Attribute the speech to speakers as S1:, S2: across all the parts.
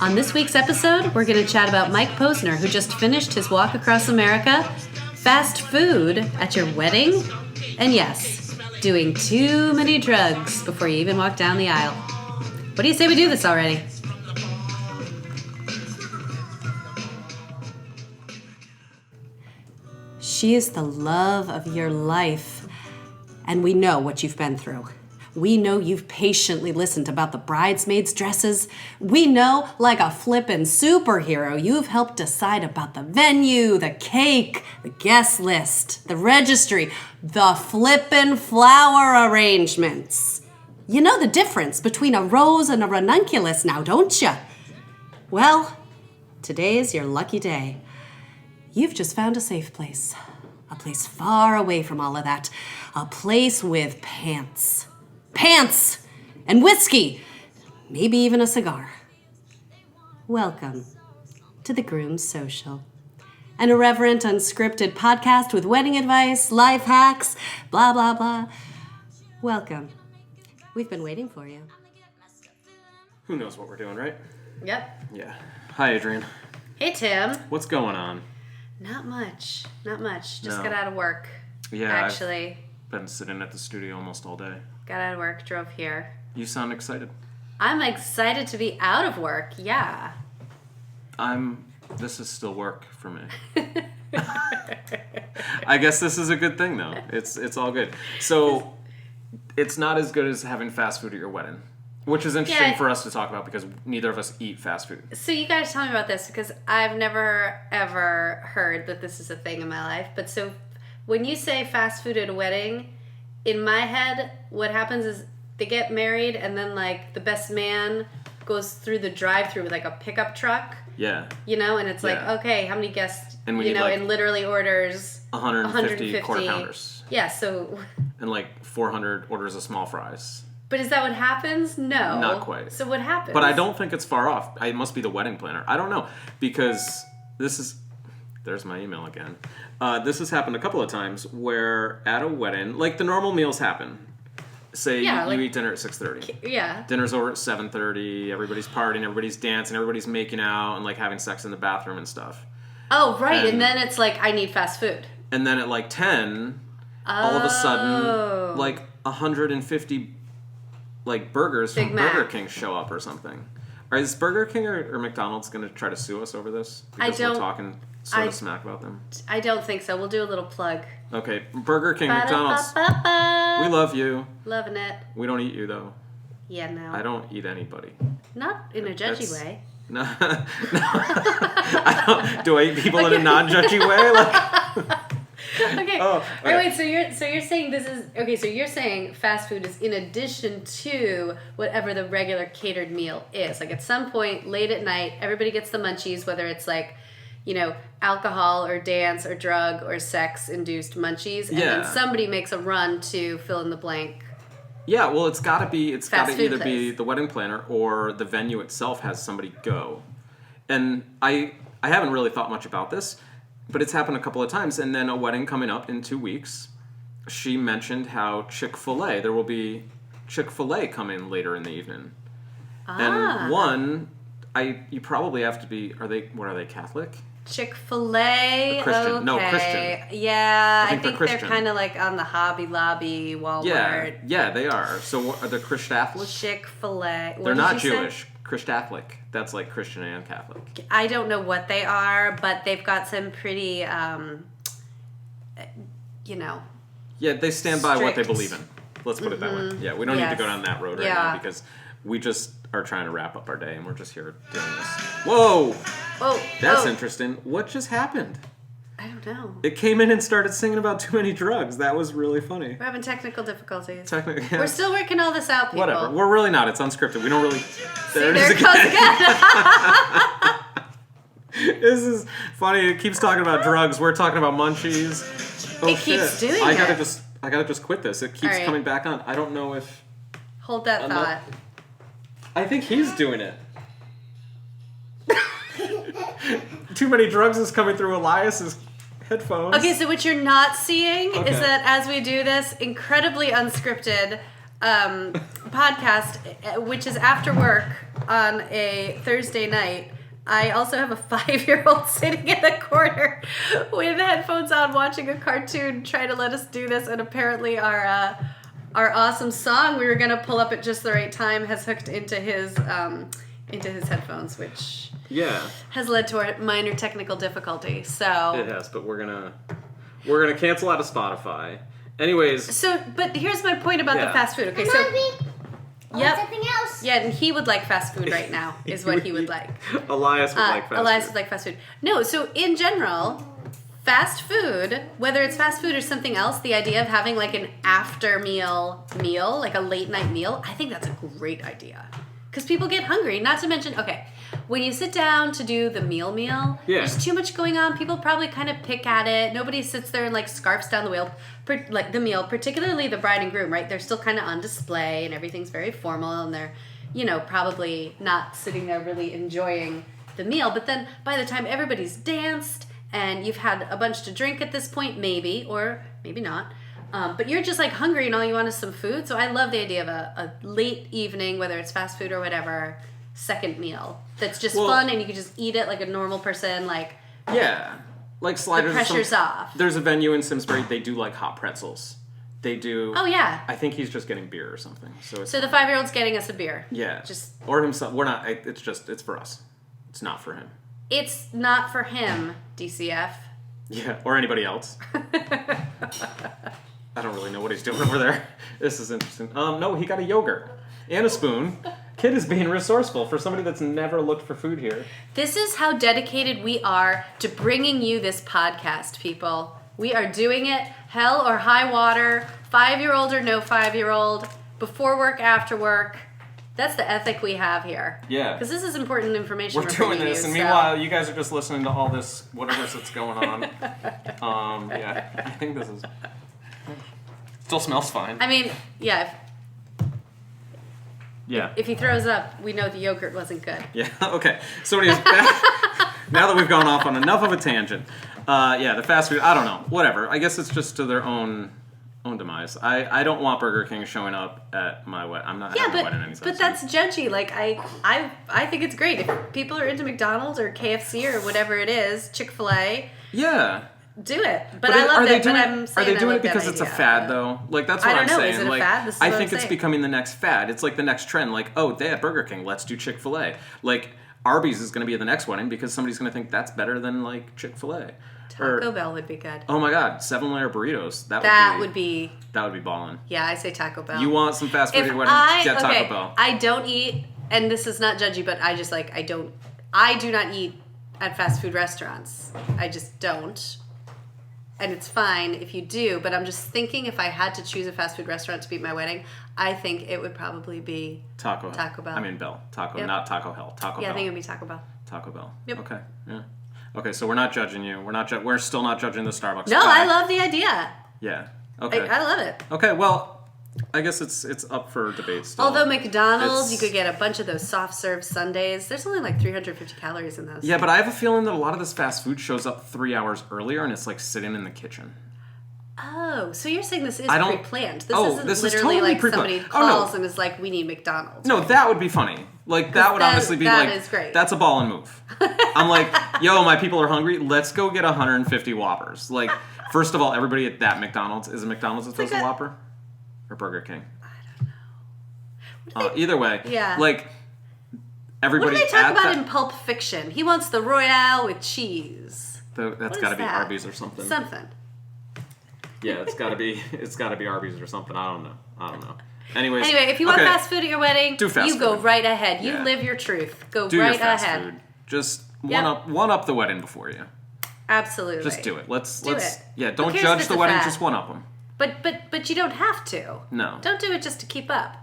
S1: On this week's episode, we're going to chat about Mike Posner, who just finished his walk across America, fast food at your wedding, and yes, doing too many drugs before you even walk down the aisle. What do you say we do this already? She is the love of your life, and we know what you've been through. We know you've patiently listened about the bridesmaids' dresses. We know, like a flippin' superhero, you've helped decide about the venue, the cake, the guest list, the registry, the flippin' flower arrangements. You know the difference between a rose and a ranunculus now, don't you? Well, today is your lucky day. You've just found a safe place. A place far away from all of that. A place with pants. Pants! And whiskey! Maybe even a cigar. Welcome to the Groom Social. An irreverent, unscripted podcast with wedding advice, life hacks, blah, blah, blah. Welcome. We've been waiting for you.
S2: Who knows what we're doing, right?
S1: Yep.
S2: Yeah. Hi, Adrian.
S1: Hey, Tim.
S2: What's going on?
S1: Not much. Just
S2: No.
S1: got out of work.
S2: Yeah,
S1: Actually.
S2: I've been sitting at the studio almost all day.
S1: Got out of work, drove here.
S2: You sound excited.
S1: I'm excited to be out of work, yeah.
S2: This is still work for me. I guess this is a good thing, though. It's all good. So, it's not as good as having fast food at your wedding, which is interesting for us to talk about because neither of us eat fast food.
S1: So you guys tell me about this because I've never, ever heard that this is a thing in my life. But so when you say fast food at a wedding, in my head, what happens is they get married and then, like, the best man goes through the drive-thru with, like, a pickup truck.
S2: Yeah.
S1: You know, and it's like, okay, how many guests,
S2: and we need, like,
S1: and literally orders
S2: 150 quarter pounders.
S1: Yeah, so...
S2: And, like, 400 orders of small fries.
S1: But is that what happens? No.
S2: Not quite.
S1: So what happens?
S2: But I don't think it's far off. It must be the wedding planner. I don't know. Because this is... There's my email again. This has happened a couple of times where at a wedding, like the normal meals happen. Say you eat dinner at 6:30.
S1: Yeah.
S2: Dinner's over at 7:30. Everybody's partying. Everybody's dancing. Everybody's making out and like having sex in the bathroom and stuff.
S1: Oh, right. And then it's like, I need fast food.
S2: And then at like 10, all of a sudden, like 150 like burgers
S1: Big
S2: from
S1: Mac.
S2: Burger King show up or something. Is Burger King or McDonald's going to try to sue us over this? Because we're talking sort of smack about them.
S1: I don't think so. We'll do a little plug.
S2: Okay, Burger King, McDonald's. We love you.
S1: Loving it.
S2: We don't eat you, though.
S1: Yeah, no.
S2: I don't eat anybody.
S1: Not in a judgy way.
S2: No. Do I eat people in a non-judgy way? Like...
S1: Okay.
S2: Oh, okay.
S1: Wait, so you're saying this is okay, so you're saying fast food is in addition to whatever the regular catered meal is. Like at some point late at night, everybody gets the munchies, whether it's like, you know, alcohol or dance or drug or sex induced munchies, and then somebody makes a run to fill in the blank.
S2: Yeah, well it's gotta either
S1: place.
S2: be the wedding planner or the venue itself has somebody go. And I haven't really thought much about this. But it's happened a couple of times, and then a wedding coming up in 2 weeks, she mentioned how Chick-fil-A, there will be Chick-fil-A coming later in the evening. And one, you probably have to be, what are they, Catholic?
S1: Chick-fil-A?
S2: Christian.
S1: Okay.
S2: No, Christian.
S1: Yeah, I think they're
S2: Christian.
S1: kind of like on the Hobby Lobby, Walmart.
S2: Yeah, they are. So are they Christatholic?
S1: Chick-fil-A.
S2: They're not Jewish. Christatholic. That's like Christian and Catholic.
S1: I don't know what they are, but they've got some pretty,
S2: Yeah, they stand by what they
S1: strict.
S2: believe in. Let's put it that way. Yeah, we don't need to go down that road right now because we just are trying to wrap up our day and we're just here doing this. Whoa! That's interesting. What just happened?
S1: I don't know.
S2: It came in and started singing about too many drugs. That was really funny.
S1: We're having technical difficulties.
S2: Yeah.
S1: We're still working all this out, people.
S2: Whatever. We're really not. It's unscripted. We don't really...
S1: There it goes again.
S2: This is funny. It keeps talking about drugs. We're talking about munchies. Oh,
S1: it keeps doing
S2: I
S1: it.
S2: gotta just quit this. It keeps coming back on. I don't know if...
S1: Hold that thought.
S2: I think he's doing it. Too many drugs is coming through Elias's headphones.
S1: Okay, so what you're not seeing is that as we do this incredibly unscripted, podcast, which is after work on a Thursday night, I also have a 5-year-old sitting in the corner with headphones on watching a cartoon trying to let us do this, and apparently our awesome song we were going to pull up at just the right time has hooked into his headphones, which has led to a minor technical difficulty. So
S2: it has, but we're gonna cancel out of Spotify. Anyways.
S1: But here's my point about the fast food. Okay,
S3: Something else.
S1: Yeah, and he would like fast food right now, is what he would like.
S2: Elias would like fast food.
S1: Elias would like fast food. No, so in general, fast food, whether it's fast food or something else, the idea of having like an after meal, like a late night meal, I think that's a great idea. Because people get hungry, not to mention, when you sit down to do the meal, there's too much going on. People probably kind of pick at it. Nobody sits there and like scarfs down the meal, particularly the bride and groom, right? They're still kind of on display and everything's very formal and they're, probably not sitting there really enjoying the meal. But then by the time everybody's danced and you've had a bunch to drink at this point, maybe, or maybe not, but you're just like hungry and all you want is some food. So I love the idea of a late evening, whether it's fast food or whatever, second meal that's just fun and you can just eat it like a normal person. Like sliders. The pressure's off.
S2: There's a venue in Simsbury. They do like hot pretzels. They do.
S1: Oh yeah.
S2: I think he's just getting beer or something. So
S1: the 5-year-old's getting us a beer.
S2: Yeah. Or himself. We're not. It's for us. It's not for him.
S1: It's not for him, DCF.
S2: Yeah, or anybody else. I don't really know what he's doing over there. This is interesting. No, he got a yogurt and a spoon. Kid is being resourceful for somebody that's never looked for food here.
S1: This is how dedicated we are to bringing you this podcast, people. We are doing it, hell or high water, 5-year-old or no 5-year-old, before work, after work. That's the ethic we have here.
S2: Yeah.
S1: Because this is important information
S2: we're doing this, and meanwhile, you guys are just listening to all this, whatever's that's going on. I think this is... Still smells fine.
S1: I mean,
S2: yeah.
S1: If he throws up, we know the yogurt wasn't good.
S2: Yeah, okay. So anyways, now that we've gone off on enough of a tangent, the fast food, I don't know, whatever. I guess it's just to their own demise. I don't want Burger King showing up at my wedding. I'm not having a wedding anytime soon.
S1: But that's judgy. Like, I think it's great. If people are into McDonald's or KFC or whatever it is, Chick-fil-A.
S2: Yeah.
S1: Do it. But I love it. But I'm saying
S2: are they doing it because it's a fad, though? Like, that's what I'm saying.
S1: Is it a fad? This is
S2: I
S1: what
S2: think
S1: I'm
S2: it's
S1: saying.
S2: becoming the next fad. It's like the next trend. Like, oh, they had Burger King. Let's do Chick-fil-A. Like, Arby's is going to be at the next wedding because somebody's going to think that's better than, like, Chick-fil-A.
S1: Taco Bell would be good.
S2: Oh, my God. 7-layer burritos. That would be ballin'.
S1: Yeah, I say Taco Bell.
S2: You want some fast food at your wedding? Get Taco Bell.
S1: I don't eat, and this is not judgy, but I just, like, I do not eat at fast food restaurants. I just don't. And it's fine if you do, but I'm just thinking if I had to choose a fast food restaurant to be at my wedding, I think it would probably be Taco Bell.
S2: I mean Bell. Not Taco Hell. Taco Bell.
S1: Yeah, I think it would be Taco Bell.
S2: Taco Bell.
S1: Yep.
S2: Okay. Yeah. Okay, so we're not judging you. We're still not judging the Starbucks.
S1: No, I love the idea.
S2: Yeah. Okay.
S1: I love it.
S2: Okay, well, I guess it's up for debate still.
S1: Although McDonald's, you could get a bunch of those soft serve sundaes. There's only like 350 calories in those.
S2: Yeah, but I have a feeling that a lot of this fast food shows up 3 hours earlier and it's like sitting in the kitchen.
S1: Oh, so you're saying this is pre-planned. This isn't
S2: is
S1: literally
S2: totally
S1: like
S2: pre-planned.
S1: somebody calls and is like, we need McDonald's.
S2: No, that would be funny. Like, that would honestly be like,
S1: that is great.
S2: That's a ball and move. I'm like, yo, my people are hungry. Let's go get 150 Whoppers. Like, first of all, everybody at that McDonald's, is it McDonald's that does a Whopper? Or Burger King?
S1: I don't know.
S2: Either way, like, everybody
S1: what do they talk about in Pulp Fiction? He wants the Royale with cheese.
S2: That's got to be Arby's or something. Yeah, it's got to be Arby's or something. I don't know. Anyway,
S1: if you want fast food at your wedding, you go right ahead. You
S2: Yeah.
S1: live your truth. Go
S2: do
S1: right
S2: your fast
S1: ahead.
S2: Food. Just one up the wedding before you.
S1: Absolutely.
S2: Just do it. Let's
S1: do it.
S2: Yeah, don't
S1: Who cares
S2: judge
S1: if it's
S2: the
S1: a
S2: wedding.
S1: fad?
S2: Just one up them.
S1: But you don't have to.
S2: No.
S1: Don't do it just to keep up.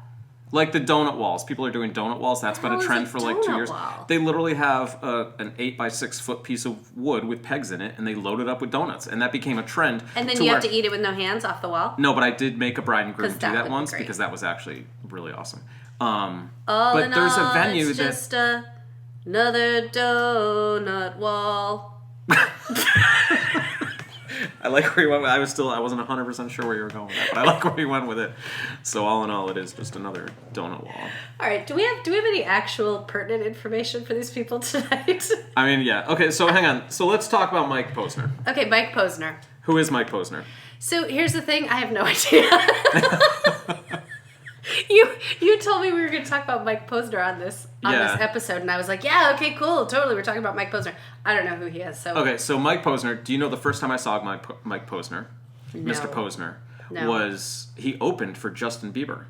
S2: Like the donut walls. People are doing donut walls. That's been a trend for like 2 years.
S1: Wall?
S2: They literally have an 8x6 foot piece of wood with pegs in it, and they load it up with donuts, and that became a trend.
S1: And then you have to eat it with no hands off the wall.
S2: No, but I did make a bride and groom do
S1: that
S2: that
S1: would
S2: once
S1: be great.
S2: because that was actually really awesome.
S1: But
S2: there's a venue
S1: it's
S2: that
S1: just another donut wall.
S2: I like where you went with it. I wasn't 100% sure where you were going with that, but I like where you went with it. So all in all, it is just another donut wall.
S1: All right, do we have any actual pertinent information for these people tonight?
S2: I mean, yeah. Okay, so hang on. So let's talk about Mike Posner.
S1: Okay, Mike Posner.
S2: Who is Mike Posner?
S1: So here's the thing, I have no idea. You told me we were going to talk about Mike Posner on this episode, and I was like, yeah, okay, cool, totally, we're talking about Mike Posner. I don't know who he is, so...
S2: Okay, so Mike Posner, do you know the first time I saw Mike Posner,
S1: No.
S2: Mr. Posner,
S1: No.
S2: was he opened for Justin Bieber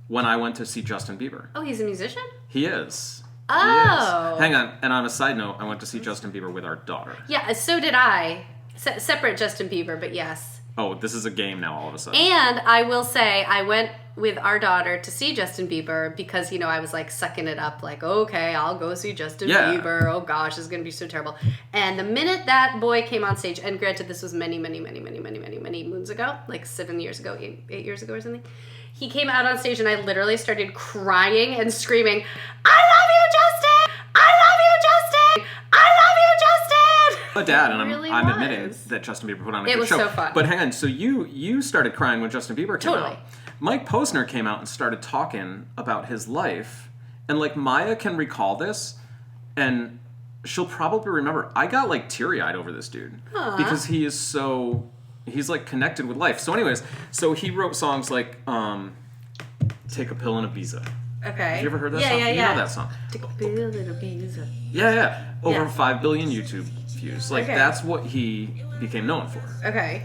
S2: when I went to see Justin Bieber.
S1: Oh, he's a musician?
S2: He is.
S1: Oh.
S2: He is. Hang on, and on a side note, I went to see Justin Bieber with our daughter.
S1: Yeah, so did I. Separate Justin Bieber, but yes.
S2: Oh, this is a game now all of a sudden.
S1: And I will say, I went with our daughter to see Justin Bieber because, I was like sucking it up, like, okay, I'll go see Justin Bieber. Oh gosh, this is going to be so terrible. And the minute that boy came on stage, and granted, this was many moons ago, like 7 years ago, 8 years ago or something. He came out on stage and I literally started crying and screaming, I love you, Justin! I love you, Justin! I love you, Justin!
S2: A dad, and
S1: really
S2: I'm admitting
S1: was.
S2: that Justin Bieber put on a
S1: It
S2: good
S1: was
S2: show.
S1: so fun.
S2: But hang on, so you started crying when Justin Bieber came
S1: Totally.
S2: out. Mike Posner came out and started talking about his life, and like Maya can recall this, and she'll probably remember. I got like teary-eyed over this dude because he's like connected with life. So anyways, so he wrote songs like Take a Pill in Ibiza.
S1: Okay.
S2: Have you ever heard that song?
S1: Yeah.
S2: You know that song.
S1: Take a pill in Ibiza.
S2: Yeah. Over
S1: Yeah.
S2: 5 billion YouTube views. Like,
S1: Okay.
S2: that's what he became known for.
S1: Okay.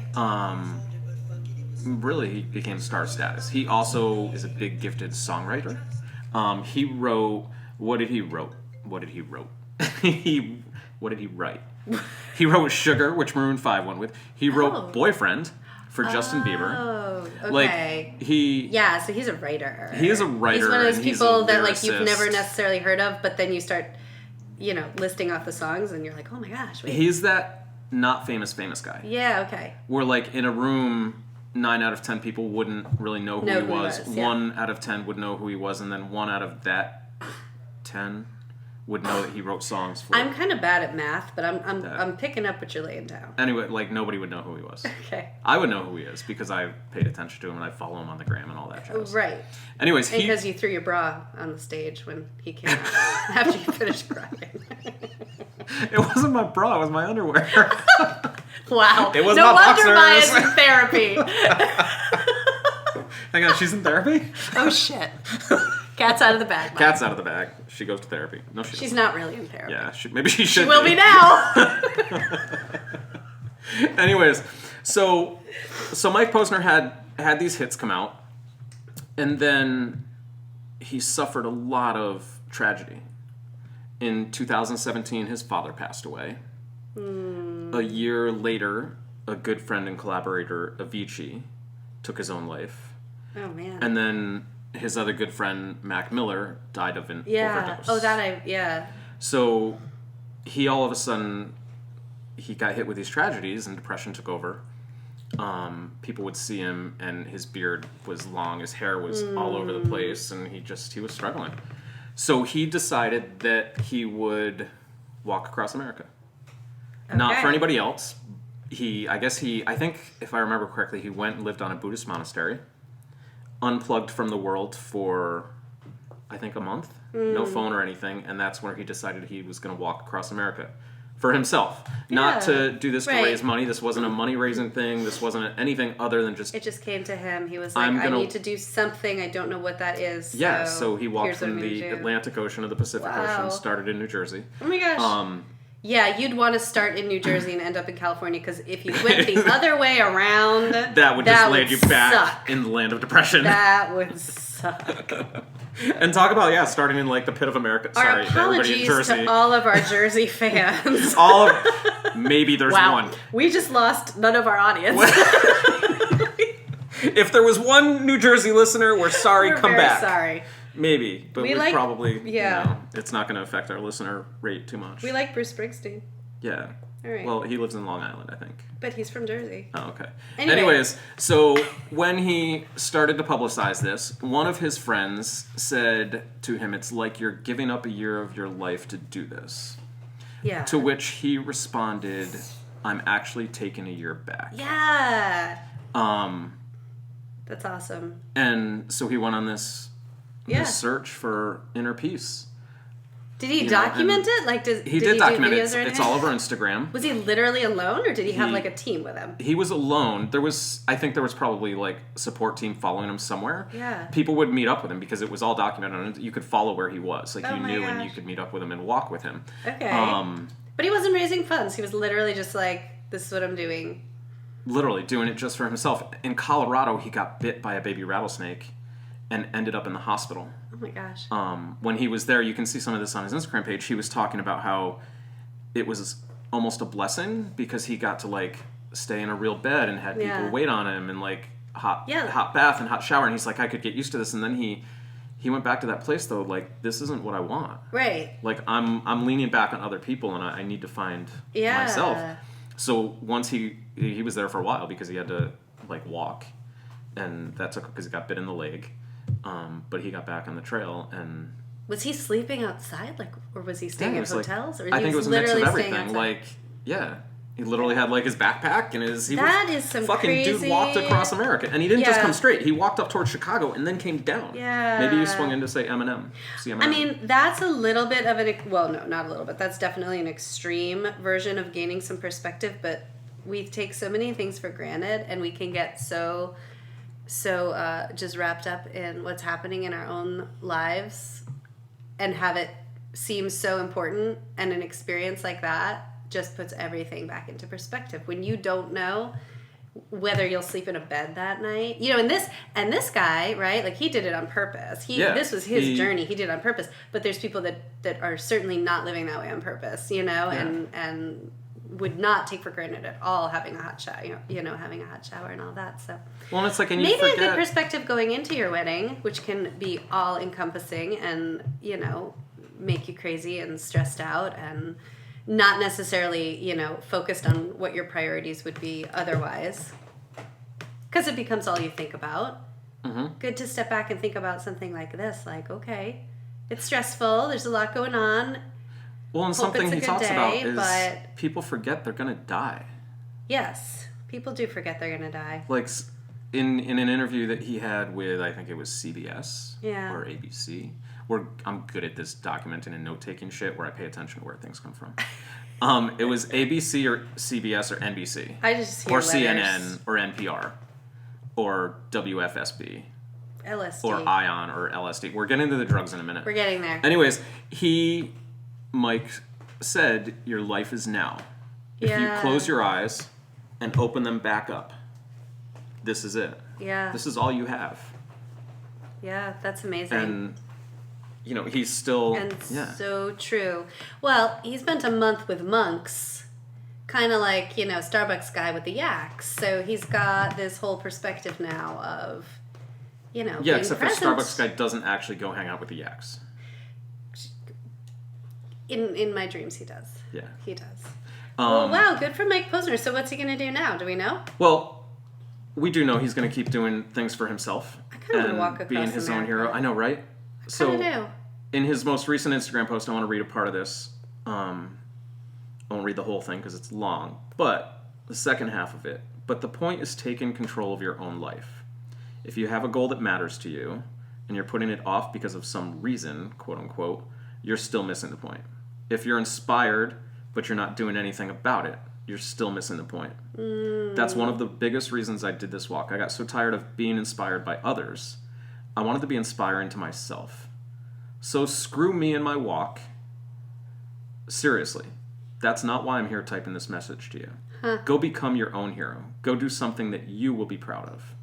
S2: Really, he became star status. He also is a big gifted songwriter. He wrote... What did he wrote? What did he wrote? What did he write? He wrote Sugar, which Maroon 5 went with. He wrote Boyfriend for Justin Bieber.
S1: Oh, okay.
S2: Like,
S1: Yeah, so he's a writer.
S2: He is a writer.
S1: He's one of those
S2: and he's
S1: people
S2: a
S1: that like you've
S2: lyricist.
S1: never necessarily heard of, but then you start, listing off the songs, and you're like, oh my gosh. Wait.
S2: He's that not famous guy.
S1: Yeah. Okay.
S2: Where like in a room 9 out of 10 people wouldn't really know who he was.
S1: Yeah.
S2: 1 out of 10 would know who he was, and then 1 out of that 10 would know that he wrote songs for.
S1: I'm kind of bad at math, but I'm picking up what you're laying down.
S2: Anyway, like nobody would know who he was.
S1: Okay.
S2: I would know who he is because I paid attention to him and I follow him on the gram and all that jazz.
S1: Right.
S2: Anyways,
S1: Because you threw your bra on the stage when he came out after you finished crying.
S2: It wasn't my bra, it was my underwear.
S1: Wow.
S2: It was
S1: no
S2: not
S1: wonder
S2: boxers.
S1: Maya's in therapy.
S2: Hang on, she's in therapy?
S1: Oh shit. Cat's out of the bag. Maya.
S2: Cat's out of the bag. She goes to therapy. No,
S1: She's
S2: doesn't.
S1: not really in therapy.
S2: Yeah, maybe she should
S1: She will be now.
S2: Anyways, so Mike Posner had these hits come out, and then he suffered a lot of tragedy. In 2017, his father passed away. A year later, a good friend and collaborator, Avicii, took his own life.
S1: Oh man.
S2: And then his other good friend, Mac Miller, died of an overdose.
S1: Oh,
S2: So he all of a sudden, he got hit with these tragedies and depression took over. People would see him and his beard was long, his hair was all over the place, and he was struggling. So he decided that he would walk across America. Okay. Not for anybody else. I think if I remember correctly, he went and lived on a Buddhist monastery, unplugged from the world for, I think, a month. No phone or anything, and that's where he decided he was going to walk across America for himself. Yeah. Not to do this to raise money. This wasn't a money-raising thing. This wasn't anything other than just...
S1: It just came to him. He was like, I need to do something. I don't know what that is.
S2: Yeah, so he walked from the Atlantic Ocean to the Pacific Ocean, started in New Jersey.
S1: Oh my gosh. Yeah, you'd want to start in New Jersey and end up in California, because if you went the other way around...
S2: that would just land you back in the land of depression.
S1: That would suck.
S2: And talk about, starting in like the pit of America.
S1: Our apologies to all of our Jersey fans.
S2: Maybe there's one.
S1: We just lost none of our audience.
S2: If there was one New Jersey listener, we're sorry, come back.
S1: Sorry.
S2: Maybe, but we probably,
S1: yeah.
S2: It's not going to affect our listener rate too much.
S1: We like Bruce Springsteen.
S2: Yeah.
S1: All right.
S2: Well, he lives in Long Island, I think.
S1: But he's from Jersey.
S2: Oh, okay. Anyways, so when he started to publicize this, one of his friends said to him, it's like you're giving up a year of your life to do this.
S1: Yeah.
S2: To which he responded, I'm actually taking a year back.
S1: Yeah. That's awesome.
S2: And so he went on this search for inner peace.
S1: Did he document it? Like, did
S2: he
S1: do
S2: document it?
S1: videos or anything?
S2: It's all over Instagram.
S1: Was he literally alone, or did he have like a team with him?
S2: He was alone. I think there was probably like a support team following him somewhere.
S1: Yeah.
S2: People would meet up with him because it was all documented, and you could follow where he was. Like
S1: Oh
S2: you
S1: my
S2: knew,
S1: gosh.
S2: and you could meet up with him and walk with him.
S1: Okay. But he wasn't raising funds. He was literally just like, "This is what I'm doing."
S2: Literally doing it just for himself. In Colorado, he got bit by a baby rattlesnake and ended up in the hospital.
S1: Oh my gosh.
S2: When he was there, you can see some of this on his Instagram page. He was talking about how it was almost a blessing because he got to like stay in a real bed and had people wait on him and like hot bath and hot shower. And he's like, I could get used to this. And then he went back to that place though. Like, this isn't what I want.
S1: Right.
S2: Like I'm leaning back on other people and I need to find myself. So once he was there for a while because he had to like walk, and that took because he got bit in the leg. But he got back on the trail and.
S1: Was he sleeping outside, like, or was he staying at hotels?
S2: Like, I think it was a mix of everything. Like, he literally had like his backpack and fucking
S1: crazy...
S2: dude walked across America, and he didn't just come straight. He walked up towards Chicago and then came down.
S1: Yeah.
S2: Maybe he swung into say Eminem.
S1: I mean, that's a little bit of no, not a little bit. That's definitely an extreme version of gaining some perspective. But we take so many things for granted, and we can get so just wrapped up in what's happening in our own lives and have it seem so important, and an experience like that just puts everything back into perspective. When you don't know whether you'll sleep in a bed that night, and this guy, right, like he did it on purpose. This was his journey. He did it on purpose. But there's people that are certainly not living that way on purpose, and would not take for granted at all having a hot shower, having a hot shower and all that. So,
S2: well, it's like, and
S1: maybe a good perspective going into your wedding, which can be all encompassing and make you crazy and stressed out and not necessarily focused on what your priorities would be otherwise, because it becomes all you think about. Mm-hmm. Good to step back and think about something like this. Like, okay, it's stressful. There's a lot going on.
S2: Well, and something he talks about is people forget they're going to die.
S1: Yes, people do forget they're going to die.
S2: Like in an interview that he had with, I think it was CBS or ABC, where I'm good at this documenting and note-taking shit where I pay attention to where things come from. It was ABC or CBS or NBC.
S1: I just hear
S2: or
S1: letters.
S2: CNN or NPR or WFSB.
S1: LSD.
S2: Or ION or LSD. We're getting into the drugs in a minute.
S1: We're getting there.
S2: Anyways, Mike said, your life is now. If you close your eyes and open them back up, this is it.
S1: Yeah.
S2: This is all you have.
S1: Yeah, that's amazing.
S2: And, he's still...
S1: And so true. Well, he spent a month with monks, kind of like, Starbucks guy with the yaks. So he's got this whole perspective now of, being
S2: except
S1: present.
S2: for Starbucks guy doesn't actually go hang out with the yaks.
S1: In my dreams, he does.
S2: Yeah.
S1: He does. Well, wow, good for Mike Posner. So what's he going to do now? Do we know?
S2: Well, we do know he's going to keep doing things for himself.
S1: I kind of want to walk across
S2: being his own hero. I know, right?
S1: I kind of do.
S2: In his most recent Instagram post, I want to read a part of this. I won't read the whole thing because it's long, but the second half of it. But the point is taking control of your own life. If you have a goal that matters to you, and you're putting it off because of some reason, quote unquote, you're still missing the point. If you're inspired, but you're not doing anything about it, you're still missing the point. That's one of the biggest reasons I did this walk. I got so tired of being inspired by others. I wanted to be inspiring to myself. So screw me and my walk. Seriously, that's not why I'm here typing this message to you. Go become your own hero. Go do something that you will be proud of.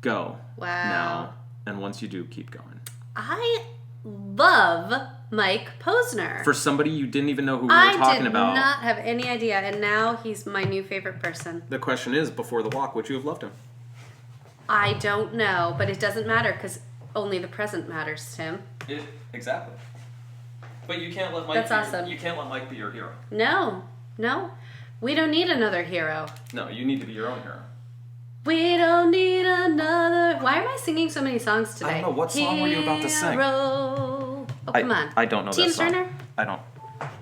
S2: Go.
S1: Wow.
S2: Now. And once you do, keep going.
S1: I love Mike Posner.
S2: For somebody you didn't even know who we were talking about.
S1: I did not have any idea, and now he's my new favorite person.
S2: The question is, before the walk, would you have loved him?
S1: I don't know, but it doesn't matter because only the present matters, Tim.
S2: Exactly. But you can't let Mike.
S1: That's awesome.
S2: You can't let Mike be your hero.
S1: No, we don't need another hero.
S2: No, you need to be your own hero.
S1: We don't need another. Why am I singing so many songs today?
S2: I don't know. What song were you about to sing?
S1: Oh, come on.
S2: I don't know
S1: Tina
S2: that song.
S1: Turner?
S2: I don't.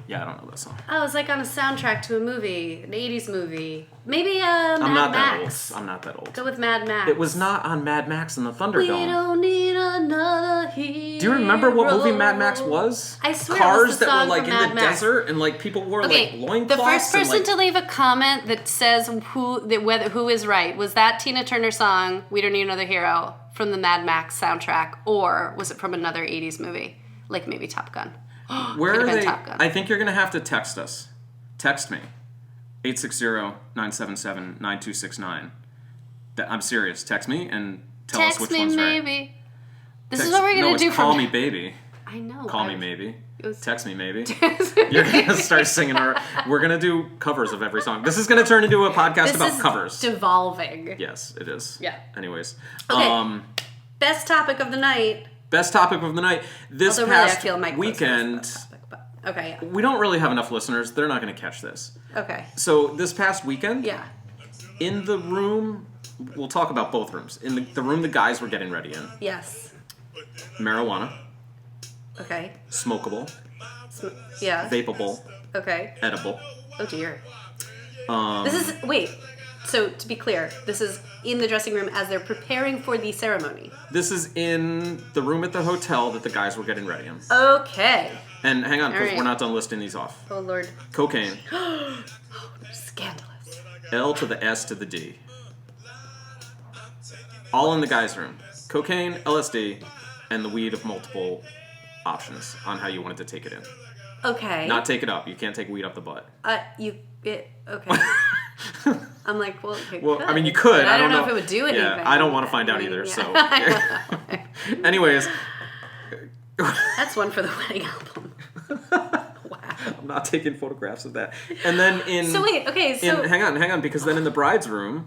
S2: Yeah, I don't know that song.
S1: Oh, it's like on a soundtrack to a movie, an 80s movie. Maybe Mad Max.
S2: I'm not that old.
S1: Go with Mad Max.
S2: It was not on Mad Max and the Thunderdome.
S1: We don't need another hero.
S2: Do you remember what movie Mad Max was?
S1: I swear
S2: Cars
S1: it was the
S2: that
S1: song
S2: were like
S1: from
S2: in
S1: Mad
S2: the
S1: Max.
S2: desert and like people wore like loincloths.
S1: The first person
S2: and, like,
S1: to leave a comment that says who is right, was that Tina Turner song, We Don't Need Another Hero, from the Mad Max soundtrack, or was it from another 80s movie? Like maybe Top Gun.
S2: Where are they?
S1: Top Gun.
S2: I think you're going to have to text us. Text me. 860-977-9269. I'm serious. Text me and tell us which one's right.
S1: Text me maybe. This is what we're going to do.
S2: Call me baby.
S1: I know.
S2: Call me maybe. Text me maybe. You're going to start singing. We're going to do covers of every song. This is going to turn into a podcast about covers.
S1: Devolving.
S2: Yes, it is.
S1: Yeah.
S2: Anyways.
S1: Okay. Best topic of the night.
S2: Best topic of the night. This
S1: Although
S2: past
S1: really, I feel Mike
S2: weekend.
S1: Topic, but, okay. Yeah.
S2: We don't really have enough listeners. They're not going to catch this.
S1: Okay.
S2: So this past weekend.
S1: Yeah.
S2: In the room, we'll talk about both rooms. In the room the guys were getting ready in.
S1: Yes.
S2: Marijuana.
S1: Okay.
S2: Smokable.
S1: Yeah.
S2: Vapable.
S1: Okay.
S2: Edible.
S1: Oh dear. So to be clear, this is in the dressing room as they're preparing for the ceremony.
S2: This is in the room at the hotel that the guys were getting ready in.
S1: Okay.
S2: And hang on, because
S1: All right.
S2: we're not done listing these off.
S1: Oh Lord.
S2: Cocaine.
S1: Scandalous.
S2: L to the S to the D. All in the guys' room. Cocaine, LSD, and the weed of multiple options on how you wanted to take it in.
S1: Okay.
S2: Not take it up. You can't take weed up the butt.
S1: Okay. I'm like, well, you
S2: Well,
S1: could,
S2: I mean, you could.
S1: but I don't know if it would do anything.
S2: Yeah, I don't want to find out either. So, anyways,
S1: that's one for the wedding album. Wow.
S2: I'm not taking photographs of that. And then hang on, because then in the bride's room,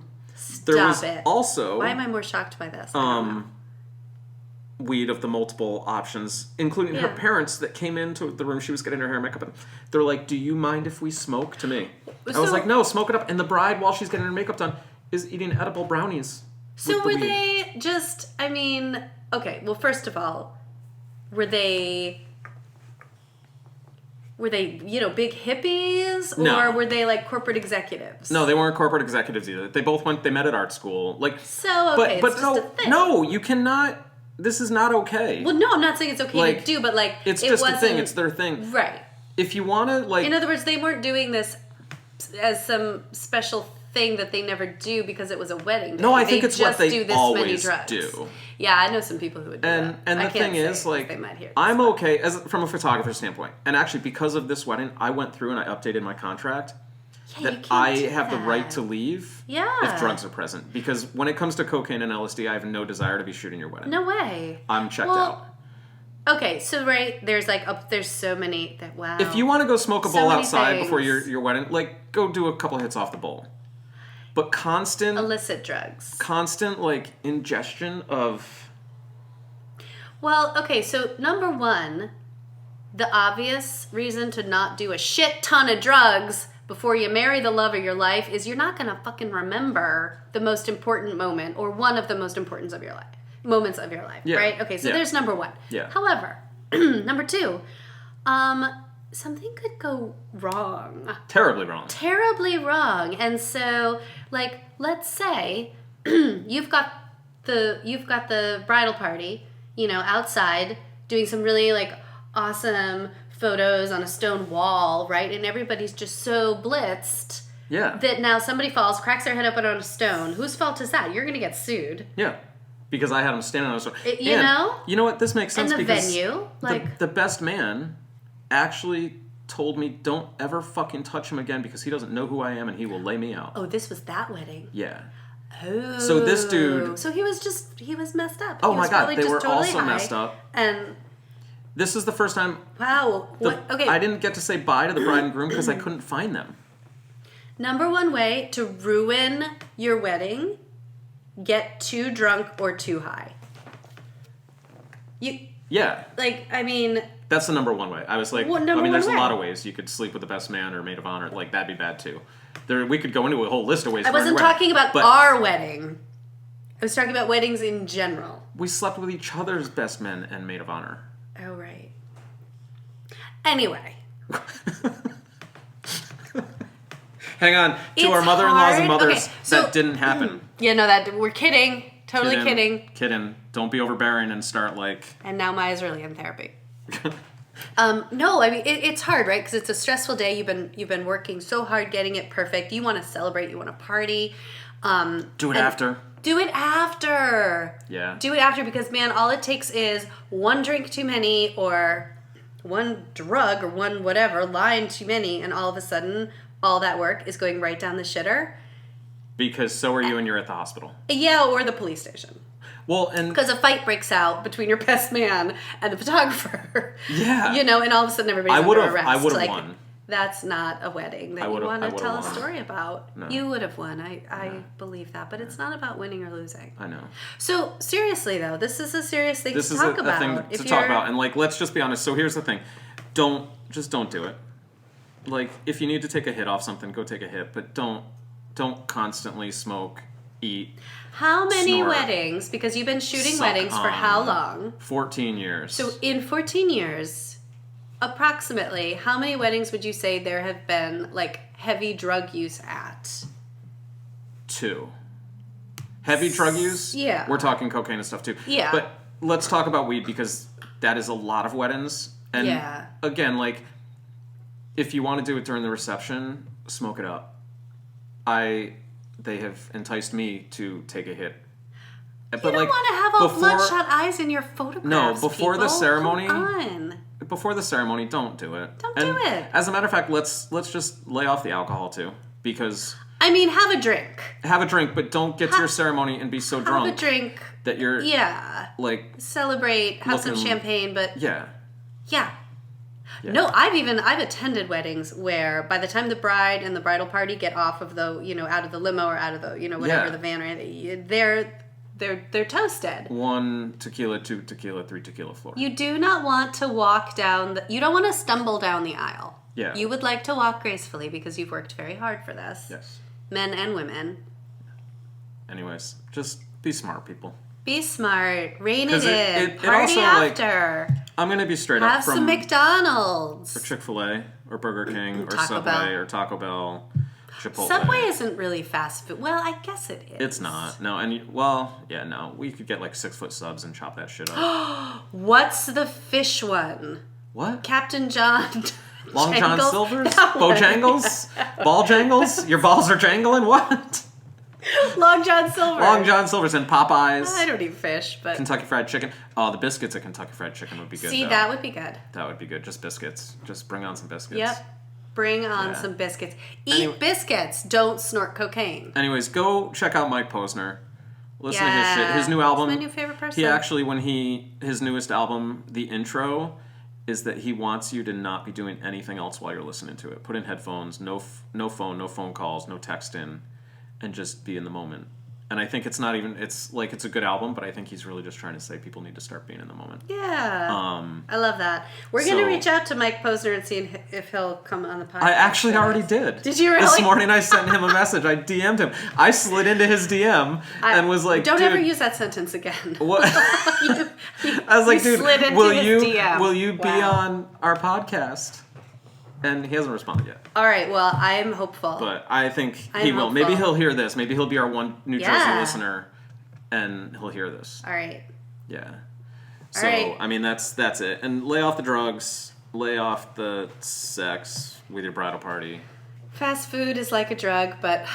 S2: there was also.
S1: Why am I more shocked by this?
S2: Weed of the multiple options, including her parents that came into the room she was getting her hair and makeup in. They're like, "Do you mind if we smoke?" To me, I was like, "No, smoke it up." And the bride, while she's getting her makeup done, is eating edible brownies.
S1: So were they just? I mean, okay. Well, first of all, were they big hippies, or were they like corporate executives?
S2: No, they weren't corporate executives either. They both they met at art school. Like
S1: okay,
S2: but
S1: it's
S2: no,
S1: just a thing.
S2: no, you cannot. This is not okay.
S1: Well, no, I'm not saying it's okay to do, but like
S2: it's just a thing. It's their thing,
S1: right?
S2: If you want to, like,
S1: in other words, they weren't doing this as some special thing that they never do because it was a wedding day.
S2: No, I think it's
S1: just
S2: what they
S1: do this
S2: always
S1: many drugs.
S2: do.
S1: Yeah, I know some people who would do that.
S2: And the thing is, like, I'm okay from a photographer's standpoint. And actually, because of this wedding, I went through and I updated my contract. That I have the right to leave if drugs are present. Because when it comes to cocaine and LSD, I have no desire to be shooting your wedding.
S1: No way.
S2: I'm checked out.
S1: Okay, so there's there's so many that wow.
S2: If you want to go smoke a bowl outside before your wedding, like go do a couple hits off the bowl. But constant
S1: illicit drugs.
S2: Constant like ingestion of.
S1: Well, okay, so number one, the obvious reason to not do a shit ton of drugs before you marry the love of your life is you're not gonna fucking remember the most important moment or one of the most important moments of your life, right? Okay, so there's number one.
S2: Yeah.
S1: However, number two, something could go wrong.
S2: Terribly wrong.
S1: Terribly wrong. And so, like, let's say you've got the bridal party, outside doing some really like awesome photos on a stone wall, right? And everybody's just so blitzed that now somebody falls, cracks their head open on a stone. Whose fault is that? You're going to get sued.
S2: Yeah. Because I had him standing on a stone.
S1: You know?
S2: You know what? This makes sense
S1: and the
S2: because
S1: venue,
S2: the best man actually told me don't ever fucking touch him again because he doesn't know who I am and he will lay me out.
S1: Oh, this was that wedding.
S2: Yeah.
S1: Oh.
S2: So this dude...
S1: So he was messed up.
S2: Oh my God, they were
S1: totally
S2: also messed up.
S1: And...
S2: This is the first time...
S1: Wow. Okay.
S2: I didn't get to say bye to the bride and groom because I couldn't find them.
S1: Number one way to ruin your wedding, get too drunk or too high.
S2: Yeah.
S1: Like, I mean...
S2: That's the number one way. I was like, there's a lot of ways you could sleep with the best man or maid of honor. Like, that'd be bad too. We could go into a whole list of ways.
S1: I wasn't talking about our wedding. I was talking about weddings in general.
S2: We slept with each other's best men and maid of honor.
S1: Oh, right. Anyway,
S2: Hang on. To
S1: It's
S2: our mother-in-laws and
S1: hard.
S2: mothers,
S1: Okay, so-
S2: that didn't happen.
S1: Yeah, no, we're kidding. Totally kidding.
S2: Kidding. Don't be overbearing and start like...
S1: And now Maya's really in therapy. No, I mean it's hard, right? Because it's a stressful day. You've been working so hard getting it perfect. You want to celebrate. You want to party.
S2: Do it after.
S1: Do it after.
S2: Yeah.
S1: Do it after because man, all it takes is one drink too many or one drug or one whatever line too many, and all of a sudden, all that work is going right down the shitter.
S2: Because so are you and you're at the hospital.
S1: Yeah, or the police station.
S2: Well, and...
S1: Because a fight breaks out between your best man and the photographer.
S2: Yeah.
S1: You know, and all of a sudden everybody's under arrest.
S2: I would have won.
S1: That's not a wedding that you want to tell a
S2: won.
S1: story about.
S2: No.
S1: You would have won. I believe that. But it's not about winning or losing.
S2: I know.
S1: So, seriously, though, this is a serious thing
S2: This
S1: to
S2: is
S1: talk
S2: a
S1: about.
S2: thing to talk about. And, like, let's just be honest. So here's the thing. Don't do it. Like, if you need to take a hit off something, go take a hit. But don't constantly smoke, eat,
S1: How many
S2: snort,
S1: weddings, because you've been shooting
S2: suck
S1: weddings for
S2: on.
S1: how long?
S2: 14 years.
S1: So in 14 years, approximately, how many weddings would you say there have been, like, heavy drug use at?
S2: 2. Heavy drug use?
S1: Yeah.
S2: We're talking cocaine and stuff, too.
S1: Yeah.
S2: But let's talk about weed, because that is a lot of weddings. And,
S1: Yeah.
S2: again, like, if you want to do it during the reception, smoke it up. They have enticed me to take a hit.
S1: You don't want to have all bloodshot eyes in your photographs.
S2: No, before the
S1: people.
S2: ceremony.
S1: Come on.
S2: Before the ceremony, don't do it.
S1: Don't do it.
S2: As a matter of fact, let's just lay off the alcohol too, because
S1: I mean, have a drink.
S2: have a drink, but don't get to your ceremony and be so drunk
S1: Have a drink.
S2: that you're like
S1: Celebrate. Have some champagne, but
S2: yeah.
S1: No, I've attended weddings where by the time the bride and the bridal party get off of the out of the limo or out of the whatever the van or anything, they're toasted.
S2: 1 tequila, 2 tequila, 3 tequila floor.
S1: You do not want to walk down you don't want to stumble down the aisle.
S2: Yeah.
S1: You would like to walk gracefully because you've worked very hard for this.
S2: Yes.
S1: Men and women.
S2: Anyways, just be smart, people.
S1: Be smart. Rein it
S2: 'Cause
S1: in.
S2: it
S1: Party
S2: also, like,
S1: after.
S2: I'm gonna be straight
S1: Have
S2: up from
S1: some McDonald's.
S2: or Chick-fil-A or Burger King or
S1: Taco
S2: Subway
S1: Bell.
S2: or Taco Bell, Chipotle.
S1: Subway isn't really fast food. Well, I guess it is.
S2: It's not. No, no. We could get like 6-foot subs and chop that shit up.
S1: What's the fish one?
S2: What?
S1: Captain John.
S2: Long John
S1: Jangles?
S2: Silver's?
S1: That one.
S2: Bojangles? Ball jangles? Your balls are jangling? What?
S1: Long John Silver.
S2: Long John Silver's and Popeyes.
S1: I don't eat fish, but
S2: Kentucky Fried Chicken. Oh, the biscuits at Kentucky Fried Chicken would be good.
S1: see,
S2: though.
S1: that would be good.
S2: That would be good. Just biscuits. Just bring on some biscuits.
S1: Yep. Bring on
S2: Yeah.
S1: some biscuits. Eat biscuits. Don't snort cocaine.
S2: Anyways, go check out Mike Posner. Listen to his
S1: Yeah.
S2: shit. His new album.
S1: He's my new favorite person.
S2: He actually, his newest album, the intro, is that he wants you to not be doing anything else while you're listening to it. Put in headphones, no phone, no phone calls, no texting, and just be in the moment. And I think it's not even, it's a good album, but I think he's really just trying to say people need to start being in the moment.
S1: Yeah. I love that. We're going to reach out to Mike Posner and see if he'll come on the podcast.
S2: I actually already did.
S1: Did you really?
S2: This morning I sent him a message. I DM'd him. I slid into his DM and was like,
S1: don't
S2: dude,
S1: ever use that sentence again.
S2: What? I was like, dude,
S1: slid into
S2: will
S1: his DM.
S2: you be on our podcast? And he hasn't responded yet.
S1: All right, well, I'm hopeful.
S2: But I think
S1: I'm
S2: he will.
S1: hopeful.
S2: Maybe he'll hear this. Maybe he'll be our one New Jersey
S1: Yeah.
S2: listener, and he'll hear this.
S1: All right.
S2: Yeah.
S1: All
S2: So
S1: right.
S2: I mean, that's it. And lay off the drugs. Lay off the sex with your bridal party.
S1: Fast food is like a drug, but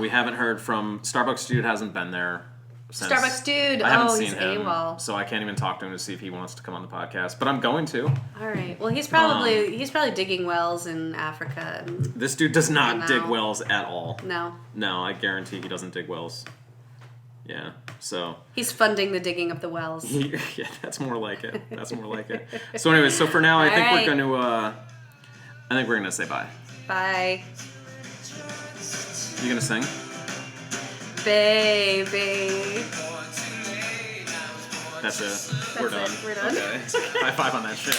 S2: We haven't heard from Starbucks dude. Hasn't been there. Since.
S1: Starbucks dude.
S2: I haven't
S1: he's
S2: seen him,
S1: AWOL.
S2: so I can't even talk to him to see if he wants to come on the podcast. But I'm going to.
S1: All right. Well, he's probably digging wells in Africa. And,
S2: This dude does not
S1: No.
S2: dig wells at all.
S1: no,
S2: No, I guarantee he doesn't dig wells. Yeah, so
S1: he's funding the digging of the wells.
S2: yeah, that's more like it. So, anyways, so for now, I think
S1: right.
S2: we're gonna say bye.
S1: Bye,
S2: You gonna sing?
S1: baby.
S2: That's it. We're done.
S1: We're done.
S2: Okay. High five on that shit.